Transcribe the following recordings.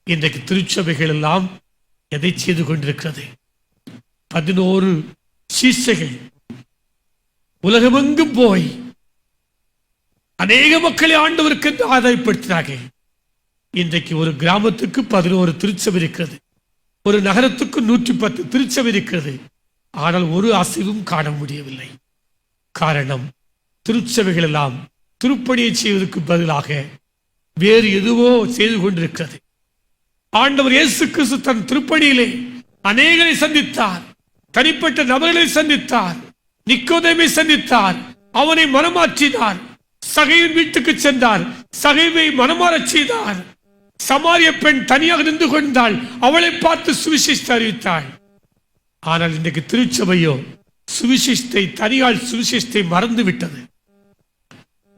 இன்றைக்கு திருச்சபைகள் எல்லாம் எதை செய்து கொண்டிருக்கிறது? 11 சீசைகள் உலகமெங்கும் போய் அநேக மக்களை ஆண்டவருக்கு ஆதாயப்படுத்தினார்கள். இன்றைக்கு ஒரு கிராமத்துக்கு 11 திருச்சபை இருக்கிறது, ஒரு நகரத்துக்கு 110 திருச்சபை இருக்கிறது. ஆனால் ஒரு அசைவும் காண முடியவில்லை. காரணம், திருச்சபைகள் எல்லாம் திருப்பணியை செய்வதற்கு பதிலாக வேறு எதுவோ செய்து கொண்டிருக்கிறது. ஆண்டவர் இயேசு கிறிஸ்து தன் திருப்பணியிலே அநேகரை சந்தித்தார், தனிப்பட்ட நபர்களை சந்தித்தார், நிக்கோதேமை சந்தித்தார், அவனை மனமாற்றினார். சகையின் வீட்டுக்கு சென்றார், சகைவை மனமாறச் செய்தார். சமாரிய பெண் தனியாக நின்று கொண்டாள், அவளை பார்த்து சுவிசேஷத்தை அறிவித்தாள். ஆனால் இன்றைக்கு திருச்சபையோ சுவிசேஷத்தை, தனியால் சுவிசேஷத்தை மறந்து விட்டது.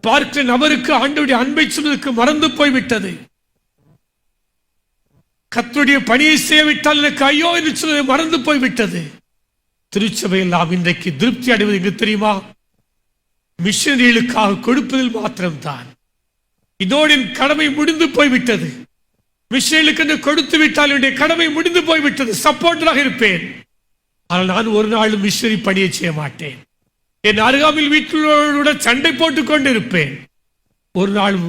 பார்க்கிற நபருக்கு ஆண்டவருடைய அன்பை சொல்வதற்கு மறந்து போய்விட்டது. கர்த்தருடைய பணியை செய்யவிட்டால் எனக்கு ஐயோ என்று சொல்வதை மறந்து போய்விட்டது. திருச்சபை எல்லாம் இன்றைக்கு திருப்தி அடைவது எங்கு தெரியுமா? மிஷனரிகளுக்காக கொடுப்பதில் மாத்திரம்தான். இதோடு என் கடமை முடிந்து போய்விட்டது. மிஷனரிகளுக்கு என்று கொடுத்து விட்டால் என்னுடைய கடமை முடிந்து போய்விட்டது. சப்போர்ட்டராக இருப்பேன், ஆனால் நான் ஒரு நாளும் மிஷனரி பணியை செய்ய மாட்டேன். என் அருகாமையில் வீட்டிலுடன் சண்டை போட்டுக் கொண்டு இருப்பேன். ஒரு நாளும்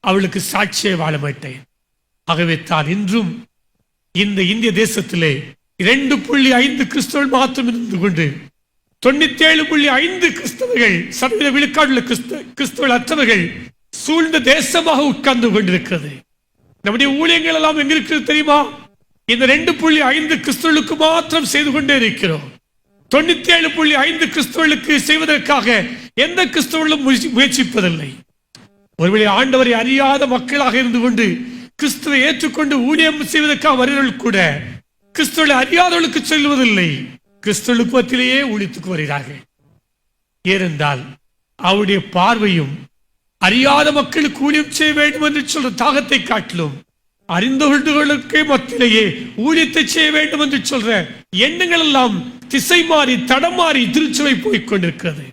அவளுக்கு சாட்சியை வாழ மாட்டேன். ஆகவே தான் இன்றும் இந்த இந்திய தேசத்திலே 2.5 கிறிஸ்தவர்கள் மாத்திரம் இருந்து கொண்டு 97.5 கிறிஸ்தவர்கள், சதவீத விழுக்காடுள்ள கிறிஸ்தவர்கள் அற்றவர்கள் சூழ்ந்த தேசமாக உட்கார்ந்து கொண்டிருக்கிறது. நம்முடைய ஊழியங்கள் எல்லாம் எங்க இருக்கிறது தெரியுமா? இந்த 2.5 கிறிஸ்தவர்களுக்கு மாத்திரம் செய்து கொண்டே இருக்கிறோம். 97.5 கிறிஸ்தவர்களுக்கு செய்வதற்காக எந்த கிறிஸ்தவர்களும் முயற்சிப்பதில்லை. ஒருவேளை ஆண்டவரை அறியாத மக்களாக இருந்து கொண்டு கிறிஸ்துவை ஏற்றுக்கொண்டு ஊழியம் செய்வதற்காக வருகிறவர்கள் கூட கிறிஸ்துவை அறியாதவர்களுக்கு செல்வதில்லை, கிறிஸ்தவர்களுக்கு மத்தியிலேயே ஊழியத்துக்கு வருகிறார்கள். ஏனென்றால் அவருடைய பார்வையும் அறியாத மக்களுக்கு ஊழியம் செய்ய வேண்டும் என்று சொல்ற தாகத்தை காட்டிலும் அறிந்தவர்களுக்கு மத்தியிலேயே ஊழியத்தை செய்ய வேண்டும் என்று சொல்ற எண்ணங்கள் எல்லாம் திசை மாறி தடம் மாறி திருச்சபை போய்கொண்டிருக்கிறது.